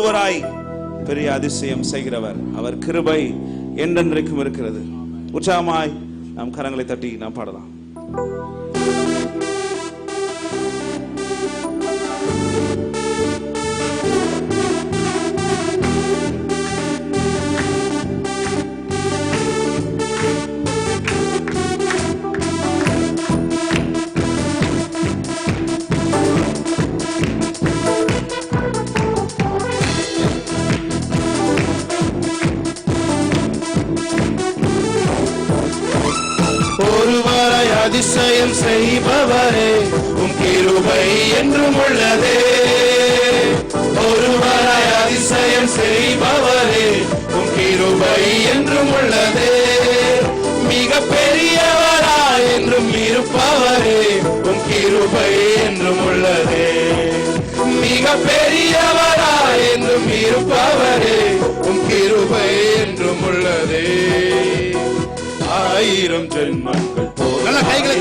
ஒருவராய் பெரிய அதிசயம் செய்கிறவர். அவர் கிருபை என்றென்றைக்கும் இருக்கிறது. உற்சாகமாய் நாம் கரங்களை தட்டி நாம் பாடலாம். அதிசயம் செய்பவரே உம் கிருபை என்றும் உள்ளதே. ஒருவராய் அதிசயம் செய்பவரே உம் கிருபை என்றும் உள்ளதே. மிக பெரியவராய் என்றும் இருப்பவரே உம் கிருபை என்றும் உள்ளதே. மிக பெரியவராய் என்றும் இருப்பவரே உம் கிருபை என்றும் உள்ளதே. ஆயிரம் ஜென்மங்கள் நல்ல கைகளை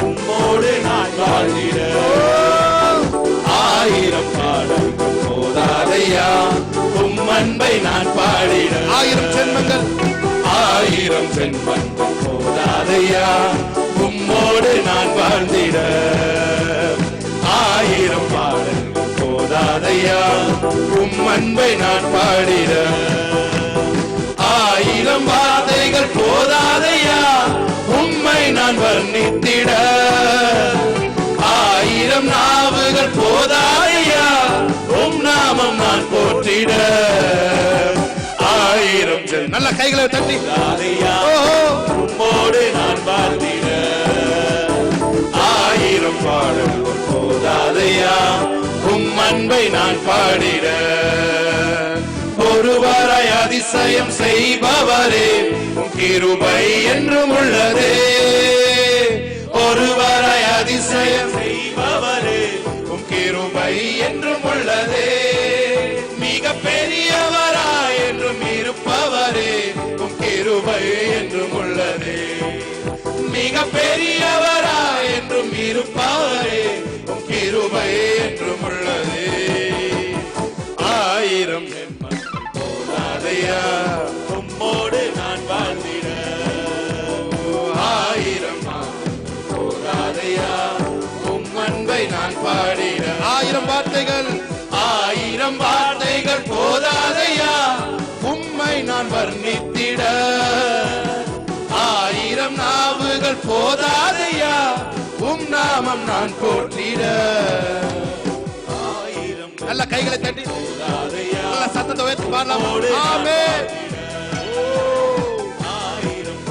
உம்மோடு நான் வாழ்ந்திட ஆயிரம் பாடல்கள் போதாதையா உம் அன்பை நான் பாடிட. ஆயிரம் ஜென்மங்கள் போதாதையா உம்மோடு நான் வாழ்ந்திட. ஆயிரம் பாடல்கள் போதாதையா உம் அன்பை நான் பாடிட. ஆயிரம் வார்த்தைகள் போதாதையா உம்மை நான் வர்ணித்திட. ஆயிரம் நாவுகள் போதாதையா உம் நாமம் நான் போற்றிட. ஆயிரம் நல்ல கைகளை தட்டி உம்மோடு நான் வாழ்ந்திட. ஆயிரம் பாடல்கள் போதாதையா உம் அன்பை நான் பாடிட. ஒருவராய் அதிசயம் செய்பவரே உம் கிருபை என்றும் உள்ளதே. ஒருவராய் அதிசயம் செய்பவரே உம் கிருபை என்றும் உள்ளதே. மிக பெரியவராய் என்றும் இருப்பவரே உம் கிருபை என்றும் உள்ளதே. மிக பெரியவராய் என்றும் இருப்பவரே உம் கிருபை என்றும் உள்ளதே. ஆயிரம் உம்மோடு நான் வாழ்ந்திட. ஆயிரம் போதாதையா உம் அன்பை நான் பாடிட. ஆயிரம் வார்த்தைகள் போதாதையா உம்மை நான் வர்ணித்திட. ஆயிரம் நாவுகள் போதாதையா உம் நாமம் நான் போற்றிட. நல்ல கைகளை தட்டி நல்ல சத்தத்தை உயர்த்தி பாடலாம். ஆமென். ஆயிரம்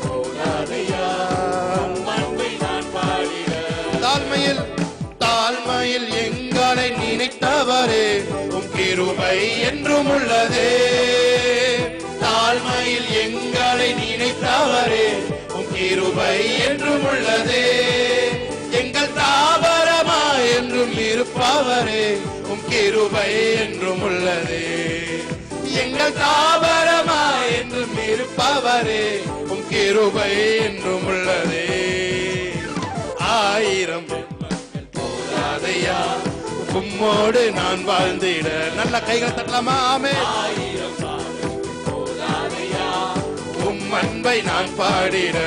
போதாதையா உம் அன்பை நான் பாடிட. தாழ்மையில் எங்களை நினைத்தவரே உம் கிருபை என்றும் உள்ளதே. தாழ்மையில் எங்களை நினைத்தவரே உம் கிருபை என்றும் உள்ளதே. எங்கள் தாவரமா என்றும் இருப்பவரே உம் கிருபை என்றும் உள்ளதே. எங்கள் தாவரமா என்றும் இருப்பவரே உம் கிருபை என்றும் உள்ளதே. ஆயிரம் போதாதையா உம்மோடு நான் வாழ்ந்திட. நல்ல கைகளை தட்டலாமா? ஆமென். ஆயிரம் போதாதையா உம் அன்பை நான் பாடிட.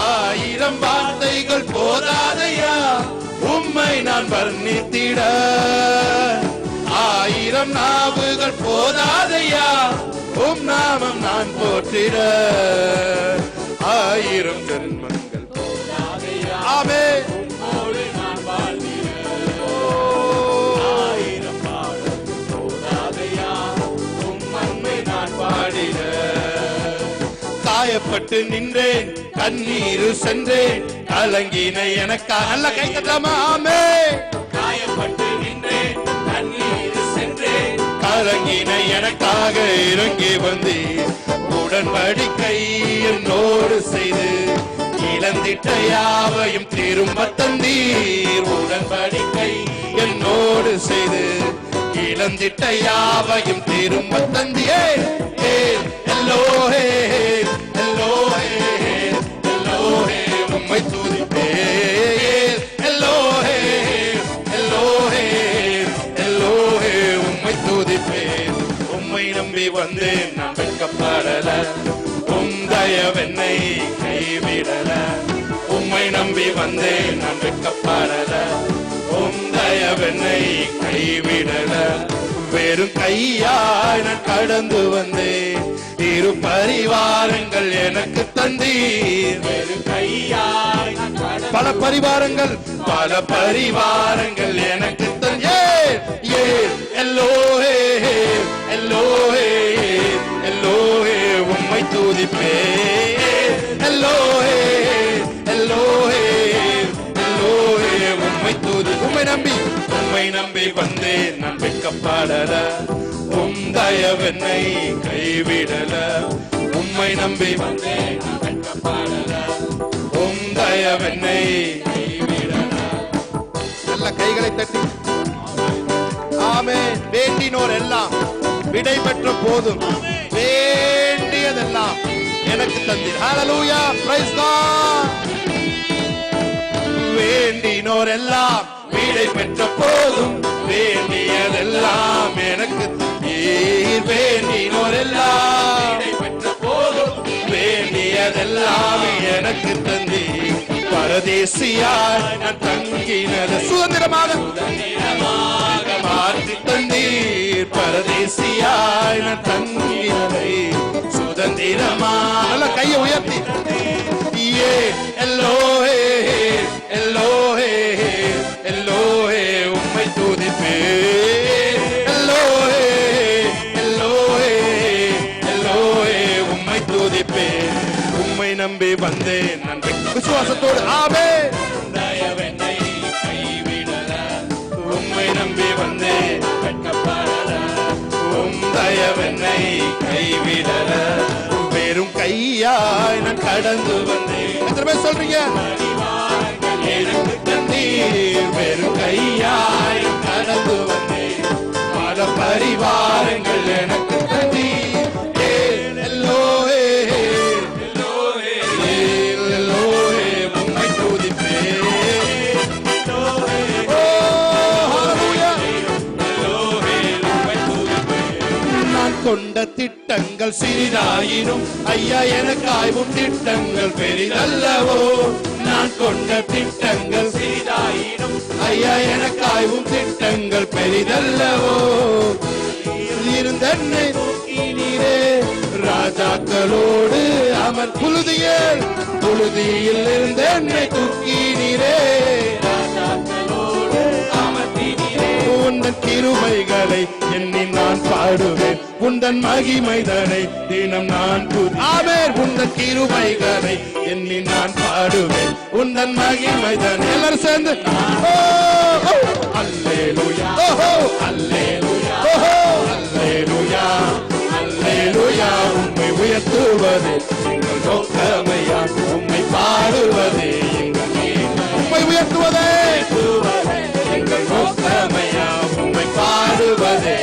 ஆயிரம் வார்த்தைகள் போதாதையா உம்மை நான் வர்ணித்திட. ஆயிரம் நாவுகள் போதாதையா உம் நாமம் நான் போற்றிட. ஆயிரம் ஜென்மங்கள் போதாதையா ஆமென் உம்மோடு நான் வாழ்ந்திட. ஆயிரம் பாடல்கள் போதாதையா உம் அன்பை நான் பாடிட. காயப்பட்டு நின்றேன் கண்ணீரு சென்றேன் கலங்கின எனக்கா. நல்ல கை தட்டலாமா? ஆமென். காயப்பட்டு நின்றேன் கண்ணீரு சென்றேன் கலங்கின எனக்காக இறங்கி வந்தீர். உடன்படிக்கை என்னோடு செய்து இழந்திட்ட யாவையும் திரும்ப தந்தீர். உடன்படிக்கை என்னோடு செய்து இழந்திட்ட யாவையும் திரும்ப தந்தீர். எல்லோஹே எல்லோஹே எல்லோஹே உம்மை துதிப்பேன். எல்லோஹே எல்லோஹே எல்லோஹே வெட்கப்படல, உம் தயவென்னை கைவிடல. வெறும் கையாய் நான் கடந்து வந்தேன், இரு பரிவாரங்கள் எனக்கு தந்தீர். வெறும் கையாய் பல பரிவாரங்கள் எனக்கு தந்தீர். எல்லோஹே எல்லோஹே எல்லோஹே உம்மை துதிப்பேன். எல்லோஹே எல்லோஹே எல்லோஹே உம்மை துதி. உம்மை நம்பி வந்தேன், நான் வெட்கப்படல, உம் தயவென்னை கைவிடல. உம்மை நம்பி வந்தேன், நான் வெட்கப்படல, உம் தயவென்னை கைவிடல. நல்ல கைகளை தட்டி ஆமென். வேண்டினோர் எல்லாம் விடை பெற்ற போதும் வேண்டியதெல்லாம் எனக்கு தந்தீர். ஹல்லேலூயா, பிரைஸ் காட். வேண்டினோர் எல்லாம் விடை பெற்ற போதும் வேண்டியதெல்லாம் எனக்கு தந்தீர். வேண்டினோர் எல்லாம் விடை பெற்ற போதும் வேண்டியதெல்லாம் எனக்கு தந்தீர். பரதேசியாய் நான் தங்கினது சுதந்திரமாக மாற்றி தந்தீர். பரதேசியாய் நான் தங்கினதை சுதந்திரமாக. நல்ல கையை உயர்த்தி எல்லோஹே எல்லோஹே எல்லோஹே உம்மை துதிப்பேன். எல்லோஹே எல்லோஹே எல்லோஹே உம்மை துதிப்பேன். உம்மை நம்பி வந்தேன், நான் விசுவாசத்தோடு. ஆமென். தயவென்னை கைவிடல, உம்மை நம்பி வந்தேன், வெட்கப்படல, உம் தயவென்னை கைவிடல. வெறும் கையாய் நான் கடந்து வந்தேன். எத்தனை பேர் சொல்றீங்க? எனக்கு தந்தீர். வெறும் கையாய் கடந்து வந்தேன், பல பரிவாரங்கள் எனக்கு தந்தீர். எல்லோஹே எல்லோஹே எல்லோஹே உம்மை துதிப்பேன். ஓ ஹல்லேலூயா, எல்லோஹே உம்மை துதிப்பேன். நான் கொண்ட திட்டங்கள் சிறிதாயினும் ஐயா எனக்காயும் திட்டங்கள் பெரிதல்லவோ. நான் கொண்ட திட்டங்கள் சிறிதாயினும் ஐயா எனக்காயும் திட்டங்கள் பெரிதல்லவோ. இருந்தென்னை தூக்கினீரே, ராஜாக்களோடு அமர் புழுதியில் இருந்து என்னை தூக்கினீரே. ராஜாக்களோடு அமர்த்தினீரே. உந்தன் கிருபைகளை எண்ணி நான் பாடுவேன், உந்தன் மகிமைதனை தினம் நான் ஆமென். உந்தன் கிருபைகளை எண்ணி நான் பாடுவேன், உந்தன் மகிமைதனை. எல்லாரும் சேர்ந்து அல்லேலூயா அல்லேலூயா அல்லேலூயா அல்லேலூயா. உம்மை உயர்த்துவது எங்கள் நோக்கமையா, உம்மை பாடுவது எங்கள் உம்மை உயர்த்துவதே எங்கள் நோக்கமையா, உம்மை பாடுவதே.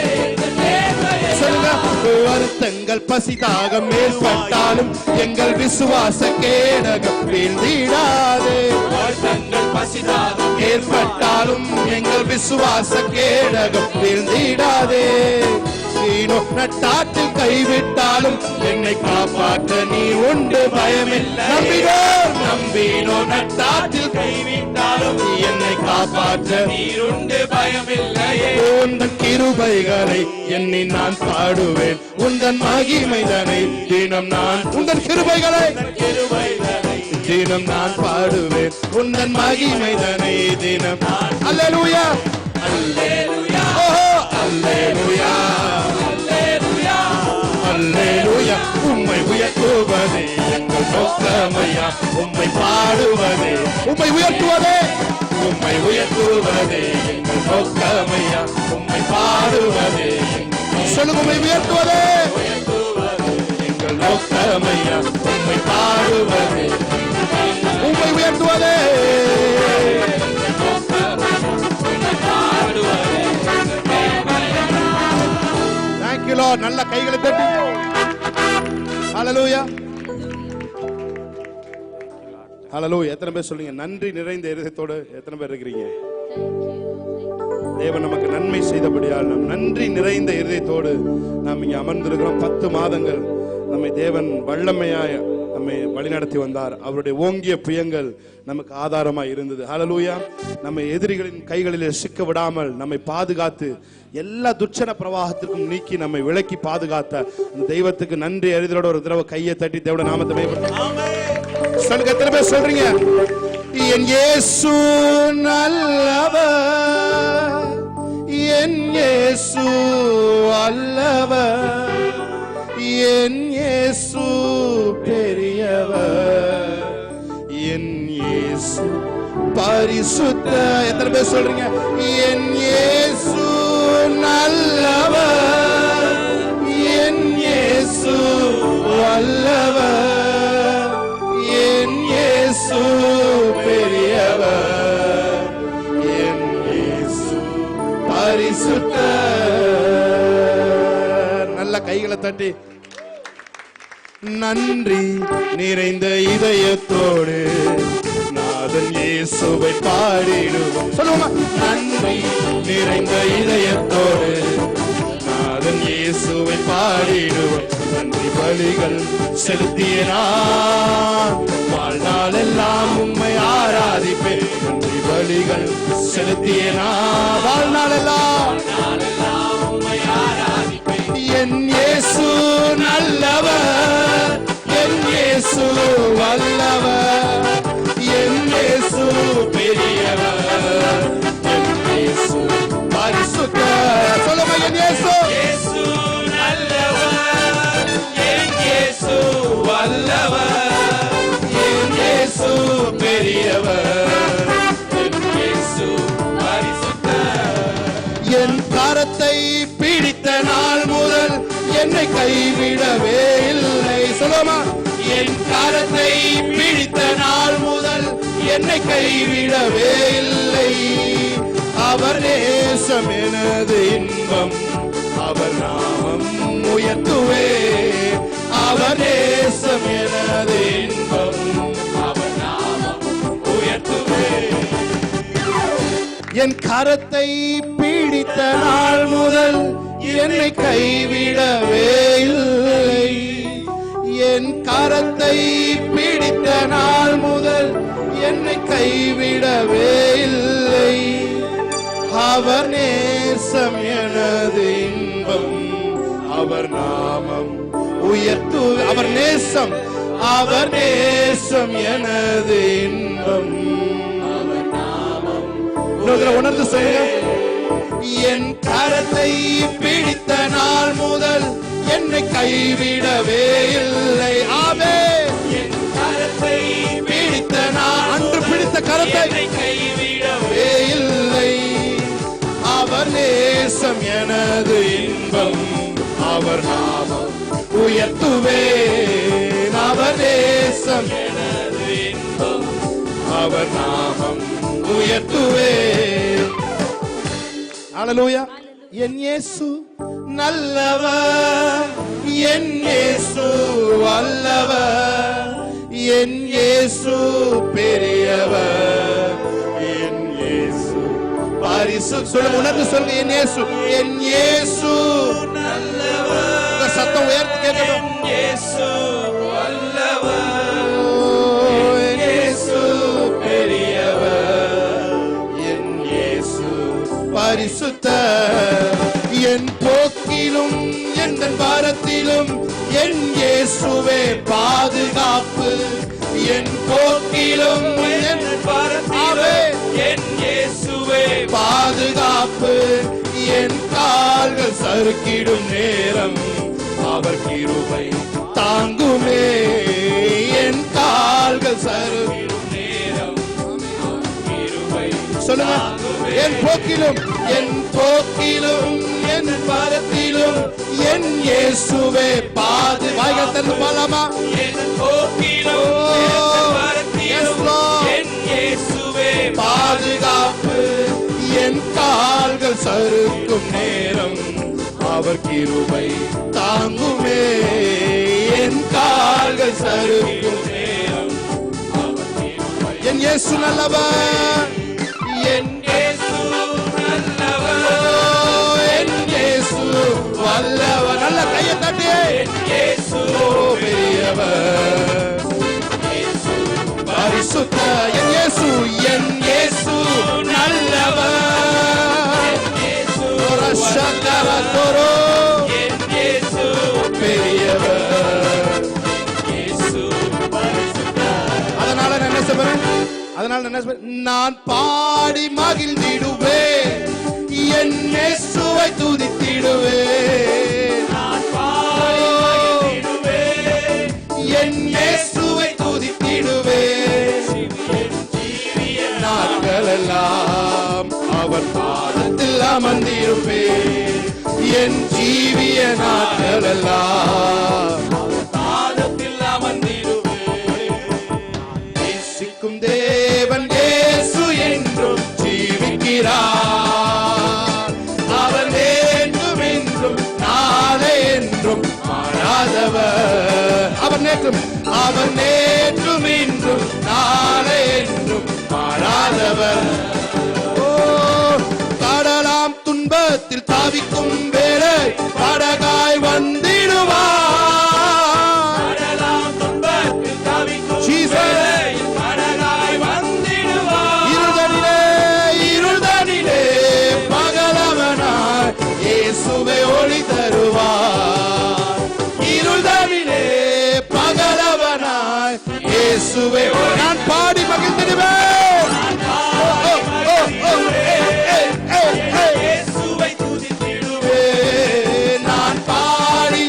வருத்தங்கள் பசிதாகம் ஏற்பட்டாலும் எங்கள் விசுவாச கேடகம் வீழ்ந்திடாதே. வருத்தங்கள் பசிதாகம் ஏற்பட்டாலும் எங்கள் விசுவாச கேடகம் வீழ்ந்திடாதே. நீனோ நட்டாற்றில் கைவிட்டாலும் என்னை காப்பாற்ற நீ உண்டு, பயமில்லை. நம்பினோ நட்டாற்றில் கைவிட்டாலும் என்னை காப்பாற்ற நீர் உண்டு, பயமில்லையே. உந்தன் கிருபைகளை எண்ணி நான் பாடுவேன், உந்தன் மகிமைதனை தினம் நான். உந்தன் கிருபைகளை தினம் நான் பாடுவேன், உந்தன் மகிமைதனை தினம். அல்லேலூயா அல்லேலூயா அல்லேலூயா அல்லேலூயா அல்லேலூயா. உம்மை உயர்த்துவதே எங்கள் நோக்கமையா, உம்மை பாடுவதே உம்மை உயர்த்துவதே உம்மை உயர்த்துவதே எங்கள் நோக்கமையா, உம்மை பாடுவதே. சொல்லுங்க, உம்மை உயர்த்துவதே எங்கள் நோக்கமையா, உம்மை பாடுவதே உம்மை உயர்த்துவதே. Thank you Lord. நல்ல கைகளை தட்டி ஹல்லேலூயா ஹல்லேலூயா. எத்தனை பேர் சொல்றீங்க நன்றி நிறைந்த இருதயத்தோடு? எத்தனை பேர் இருக்கிறீங்க? தேவன் நமக்கு நன்மை செய்தபடியால் நாம் நன்றி நிறைந்த இருதயத்தோடு நாம் இங்கே அமர்ந்திருக்கிறோம். 10 மாதங்கள் நம்மை தேவன் வல்லமையாய் நம்மை நம்மை வழிநடத்தி வந்தார். அவருடைய ஓங்கிய புயங்கள் நமக்கு ஆதாரமாய் இருந்தது. ஹல்லேலூயா. நம்மை எதிரிகளின் கைகளிலே சிக்க விடாமல் நம்மை பாதுகாத்து எல்லா துச்சன பிரவாகத்திற்கும் நீக்கி நம்மை விலக்கி பாதுகாத்த அந்த தெய்வத்துக்கு நன்றி அறிதலோட ஒரு தடவை கையை தட்டி தேவனுடைய நாமத்தை மேம்படுத்துங்க. சொல்லுங்க, எத்தனை பேர் சொல்றீங்க? என் இயேசு நல்லவர், என் இயேசு அல்லவர், என் இயேசு பெரியவர், என் இயேசு பரிசுத்த. எத்தனை பேர் சொல்றீங்க? என் இயேசு நல்லவர், என் இயேசு வல்லவர், என் இயேசு பெரியவர், என் இயேசு பரிசுத்த. நல்ல கைகளை தட்டி நன்றி நிறைந்த இதயத்தோடு நாதன் இயேசுவை பாடிடுவோம். சொல்லுவோமா? நன்றி நிறைந்த இதயத்தோடு நாதன் இயேசுவை பாடிடுவோம். நன்றி பலிகள் செலுத்திய நான் வாழ்நாள் எல்லாம் உம்மை ஆராதிப்பேன். நன்றி பலிகள் செலுத்திய நான் வாழ்நாள் எல்லாம் உம்மை ஆராதிப்பேன். என் இயேசு நல்லவர், என் இயேசு வல்லவர், என் இயேசு பெரியவர், என் இயேசு பரிசுத்தர். சொல்லுங்க, என் இயேசு நல்லவர், என் இயேசு வல்லவர், என் இயேசு பெரியவர், என் இயேசு பரிசுத்தர். என் கரத்தை பிடித்த நாள் முதல் என்னை கைவிடவே இல்லை. சொல்லுமா? என் கரத்தை பிடித்த நாள் முதல் என்னை கைவிடவே இல்லை. அவர் நேசம் எனது இன்பம், அவர் நாமம் உயர்த்துவே. அவர் நேசம் எனது இன்பம், அவர் நாமம் உயர்த்துவே. என் கரத்தை பிடித்த நாள் முதல் என்னை கைவிடவே இல்லை. என் கரத்தை பிடித்த நாள் முதல் என்னை கைவிடவே இல்லை. அவர் நேசம் எனது இன்பம், அவர் நாமம் உயர்த்து. அவர் நேசம், அவர் நேசம் எனது இன்பம், அவர் நாமம் உணர்ந்து சொல்லுங்க. என் கரத்தை பிடித்த நாள் முதல் என்னை கைவிடவே இல்லை. ஆமே. என் கரத்தை பிடித்த நாள், அன்று பிடித்த கரத்தை கைவிடவே இல்லை. அவர் நேசம் எனது இன்பம், அவர் நாமம் உயர்த்துவேன். அவர் நேசம் எனது இன்பம், அவர் நாமம் உயர்த்துவேன். ஹல்லேலூயா. என் இயேசு நல்லவர், என் இயேசு வல்லவர், என் இயேசு பெரியவர், என் இயேசு பரிசுத்தர். சொல்லுங்க, உணர்ந்து சொல்லுங்க. என் இயேசு, என் இயேசு நல்லவர். சத்தம் உயர்த்தி கேட்கணும். இயேசு வல்லவர், என் இயேசு பெரியவர், என் இயேசு பரிசுத்தர். என் போக்கிலும் என் பாரத்திலும் என் இயேசுவே பாதுகாப்பு. என் போக்கிலும் என் பாரத்திலும் என் இயேசுவே பாதுகாப்பு. என் கால்கள் சறுக்கிடும் நேரம் அவர் கிருபை தாங்குமே. என் கால்கள் சறுக்கிடும் நேரம் கிருபை. சொல்லுங்க. என் போக்கிலும் என் பாரத்திலும் என் இயேசுவே பாது. வாய்கள் திறந்து பாடலாமா? என் போக்கிலும் என் இயேசுவே பாதுகாப்பு. என் கால்கள் சறுக்கும் நேரம் அவர் கிருபை தாங்குமே. என் கால்கள் சறுக்கும் நேரம் அவர் கிருபை. என் இயேசு நல்லவர், என் இயேசு நல்லவர், என் இயேசு வல்லவர். நல்ல கையை தட்டி. என் இயேசு பெரியவர், பரிசுத்த என் இயேசு நல்லவர். ரஷகரதோரோ பெரியவர். அதனால நான் என்ன சொல்றேன்? நான் பாடி மகிழ்ந்திடுவேன், என் இயேசுவை துதித்திடுவேன். என் இயேசுவை துதித்திடுவேன். நாட்களெல்லாம் அவர் பாதத்தில் அமர்ந்திருப்பேன். என் ஜீவிய நாட்களெல்லாம் பாதத்தில் அமர்ந்திருப்பேன். நேசிக்கும் தேவன் இயேசு என்றும் ஜீவிக்கிறார். அவர் வேண்டும் என்றும் நாளை என்றும் மாறாதவர். அவர் நேற்றும் இன்றும் நாளை என்றும் மாறாதவர். கடலாம் துன்பத்தில் தாவிக்கும் வேளை படகாய் வந்திடுவார். இருதனிலே பகலவனாய் இயேசுவை ஒளி தருவார். இருதனிலே பகலவனாய் இயேசுவை நான் பாடி மகிழ்ந்திடுவேன். நான் பாடி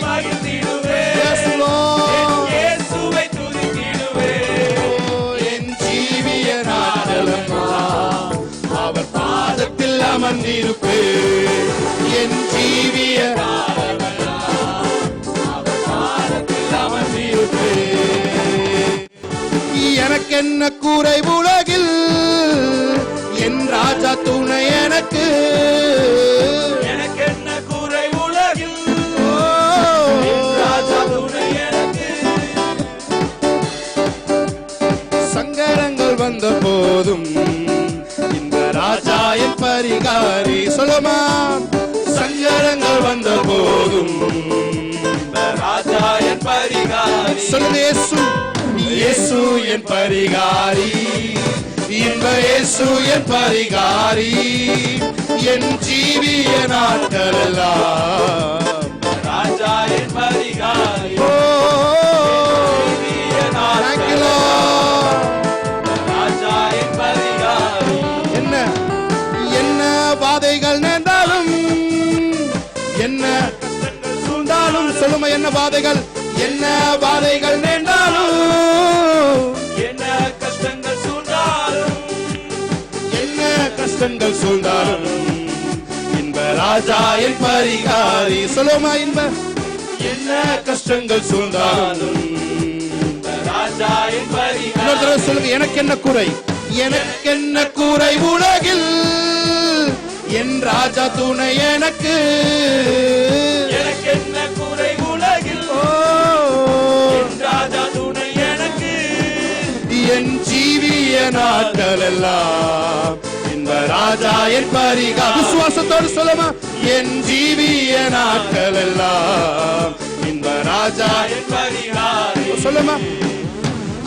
என் ஜீவிய நாட்களெல்லாம் அவர் பாதத்தில் அமர்ந்திருப்பேன். என் ஜீவிய எனக்கென்ன கூரை உலகில், என் ராஜா துணை எனக்கு. எனக்கென்ன கூரை உலகில், ராஜா துணை எனக்கு. சங்கடங்கள் வந்த போதும் இந்த ராஜா என் பரிகாரி. சொல்லுமா, சங்கடங்கள் வந்த போதும் இந்த ராஜா என் பரிகாரி. சொல்லுங்க, இயேசு என் பரிகாரி. இன்ப இயேசு என் பரிகாரி. என் ஜீவிய நாட்களெல்லாம் ராஜா என் பரிகாரி. ராஜா என் பரிகாரி. என்ன வாதைகள் நேர்ந்தாலும், என்ன கஷ்டங்கள் சூழ்ந்தாலும். சொல்லுமா, என்ன வாதைகள் நேர்ந்தாலும், என்ன கஷ்டங்கள் சூழ்ந்தாலும், என்ன கஷ்டங்கள் சூழ்ந்தாலும் இன்ப ராஜா என் பரிகாரி. சொல்லுமா, என்ன கஷ்டங்கள் சூழ்ந்தாலும் ராஜா என் பரிகாரி. சொல்லுங்க, எனக்கு என்ன கூரை உலகில், என் ராஜா துணை எனக்கு. எனக்கென்ன கூரை உலகில், என் ராஜா துணை எனக்கு. என் ஜீவிய நாட்களெல்லாம் இந்த ராஜா என் பரிகாரி. விசுவாசத்தோடு சொல்லுமா, என் ஜீவிய நாட்களெல்லாம் இந்த ராஜா என் பரிகாரி. சொல்லுமா,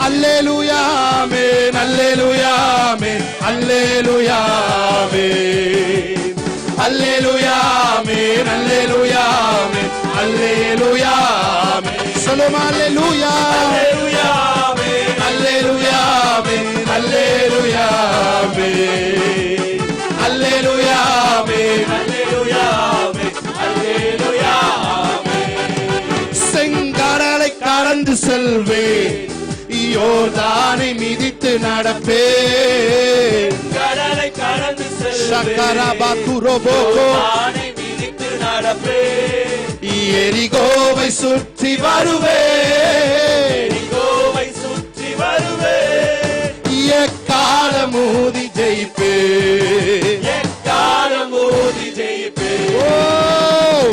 அல்லேலூயா ஆமென், அல்லேலூயா ஆமென், அல்லேலூயா ஆமென், அல்லேலூயா ஆமென், அல்லேலூயா ஆமென், அல்லேலூயா ஆமென். சொல்லுமா, அல்லேலூயா, அல்லேலூயா ஆமென், அல்லேலூயா ஆமென், அல்லேலூயா ஆமென், அல்லேலூயா ஆமென், அல்லேலூயா ஆமென், அல்லேலூயா ஆமென். செங்கடலை கடந்து செல்வேன், யோர்தானை மிதித்து நடப்பேன். கடலை கடந்து சக்கரபாத்துரோபோகோ மிதித்து நடப்பேன். எரிகோவை சுற்றி வருவேன், எரிகோவை சுற்றி வருவேன். எக்காலம் ஊதி ஜெயிப்பேன், எக்காலம் ஊதி ஜெயிப்பேன். ஓ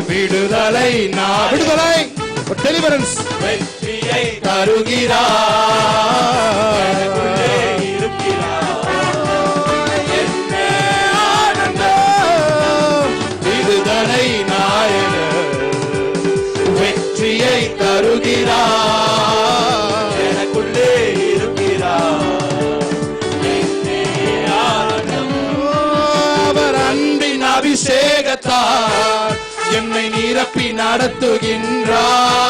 விடுதலை டெலிவரன்ஸ் வெற்றியை தருகிறார். என்ன ஆனந்தம், விடுதலை நாயகர் வெற்றியை தருகிறார். எனக்குள்ளே இருக்கிறார். அபிஷேகத்தார் என்னை நிரப்பி நடத்துகின்றார்.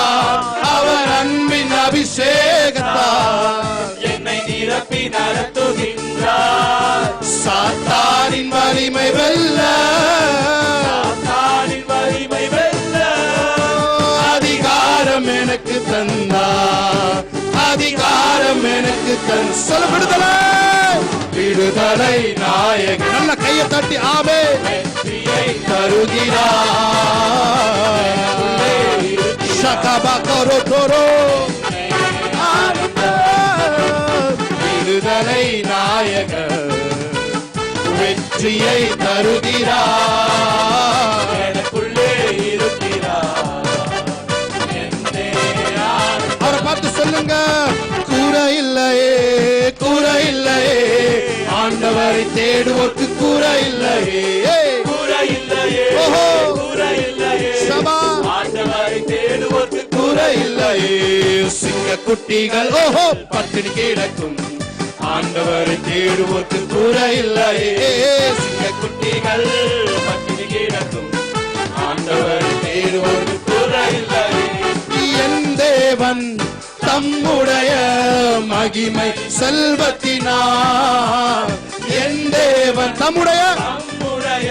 அவர் அன்பின் அபிஷேகத்தார் என்னை நிரப்பி நடத்துகின்றார். சாத்தானின் வலிமை வெல்ல சாத்தானின் வலிமை வெல்ல அதிகாரம் எனக்கு தந்தார். அதிகாரம் எனக்கு சொல்ல விடுதலை விடுதலை நாயகன். நல்ல கையை தட்டி ஆமே வெற்றியை தருகிறார். ஷகபகரோ தோரோ விடுதலை நாயகன் வெற்றியை தருகிறார். எனக்குள்ளே இருக்கிறார். என்னே அவரை பார்த்து சொல்லுங்க, கூரை இல்லையே கூரை இல்லையே, ஆண்டவரை தேடுவோர்க்கு கூரை இல்லையே. கூரை இல்லையே ஓஹோ. கூரை இல்லையே சபா ஆண்டவரை தேடுவோர்க்கு கூரை இல்லையே. சிங்க குட்டிகள் ஓஹோ பட்டினி கிடக்கும், ஆண்டவரை தேடுவோர்க்கு கூரை இல்லையே. சிங்க குட்டிகள் பட்டினி கிடக்கும், ஆண்டவரை தேடுவோர்க்கு கூரை இல்லையே. என் தேவன் தம்முடைய மகிமை செல்வத்தினார். என் தேவன் தம்முடைய நம்முடைய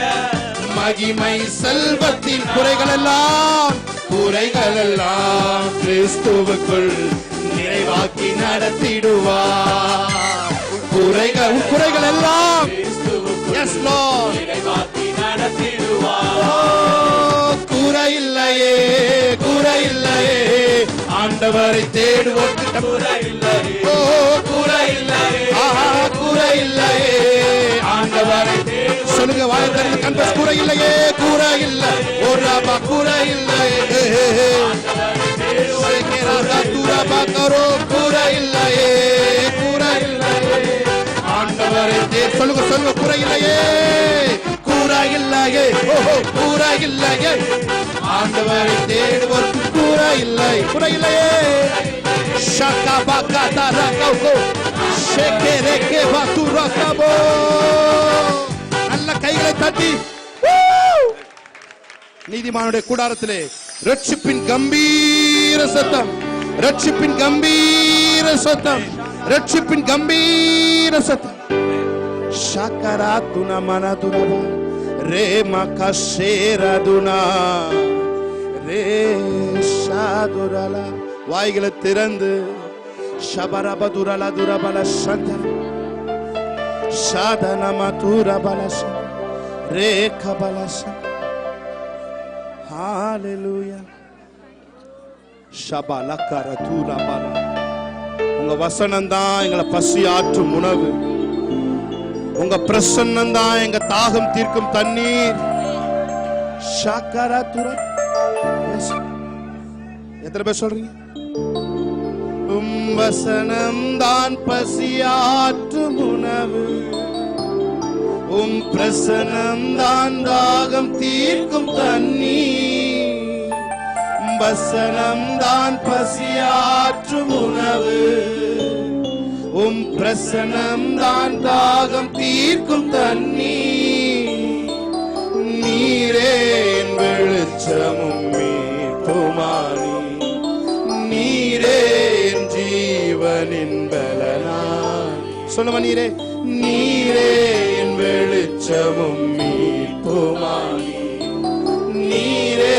மகிமை செல்வத்தின் குறைகளெல்லாம் கிறிஸ்துவுக்குள் நிறைவாக்கி நடத்திடுவார். குறைகள் எல்லாம் எஸ் லார்ட் நிறைவாக்கி நடத்திடுவார். கூரை இல்லையே கூரை இல்லையே, ஆண்டவரை தேடுவோர்க்கு கூரை இல்லையே ஓ கூரை இல்லையே ஆஹா கூரை இல்லையே. ஆண்டவரை சொல்லுங்க, வாயை திறந்து கன்ஃபஸ், கூரை இல்லையே கூரை இல்லை. ஒரு ரபா கூரை இல்லையே. கூரை இல்லையே கூரை இல்லையே. ஆண்டவரை சொல்லுங்க சொல்லுங்க, கூரை இல்லையே கூரை இல்லையே. ஓஹோ கூரை இல்லையே, ஆண்டவரை தேடுவோர்க்கு கூரை இல்லை கூரை இல்லையே. ஷகா பகா தரகோ ஷேகே ரேகே பதுரகபோ. நல்ல கைகளை தட்டி நீதிமானுடைய கூடாரத்திலே ரட்சிப்பின் கம்பீர சத்தம், ரட்சிப்பின் கம்பீர சத்தம், ரட்சிப்பின் கம்பீர சத்தம். ஷகராதுனா மனதுரபா ரே மகஷேரதுனா ரே ஷாதுரலா. வாய்களை திறந்து ஷபரபதுரல துரபல சந்த ஷாதனமதுரபல ரே கபல சந்த. ஹalleluya. ஷபலகரதுரபல. உங்க வசனம் தான் எங்களை பசி ஆற்றும் உணவு. உங்க பிரசன்னம் தான் எங்க தாகம் தீர்க்கும் தண்ணீர். ஷகரதுர. எத்தனை பேர் சொல்றீங்க? வசனம் தான் பசியாற்றும் உணவு, உம் பிரசனம் தான் தாகம் தீர்க்கும் தண்ணீர். வசனம் தான் பசியாற்றும் உணவு, உம் பிரசனம் தான் தாகம் தீர்க்கும் தண்ணீர். நீரே என் வெளிச்சமும் மீட்புமானி, நீரே என் ஜீவனின் பலனாய். சொல்லுமா, நீரே நீரே என் வெளிச்சமும் மீட்புமானி, நீரே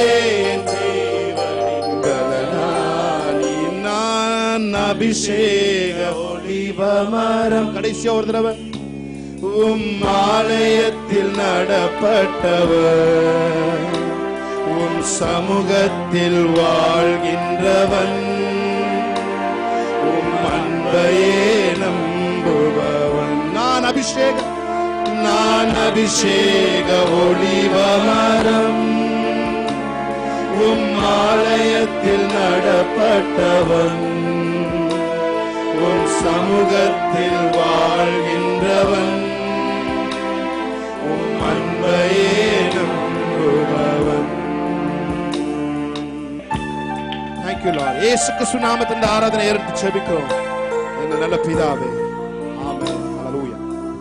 என் ஜீவனின் பலனாய். நான் அபிஷேக ஒளிவமரம். கடைசியா ஒரு தடவை. உம் ஆலயத்தில் நடப்பட்டவர், உம் சமூகத்தில் வாழ்கின்றவன், உம் அன்பையே நம்புபவன். நான் அபிஷேக ஒளிவமரம், உம் ஆலயத்தில் நடப்பட்டவன், உம் சமூகத்தில் வாழ்கின்றவன், உம் அன்பையே நம்புபவன். Thank you Lord. இயேசு கிறிஸ்து நாமத்தில் ஆராதனை ஏற்று ஜெபிக்கிறோம். எங்கள் நல்ல பிதாவே. ஆமென். ஹல்லேலூயா.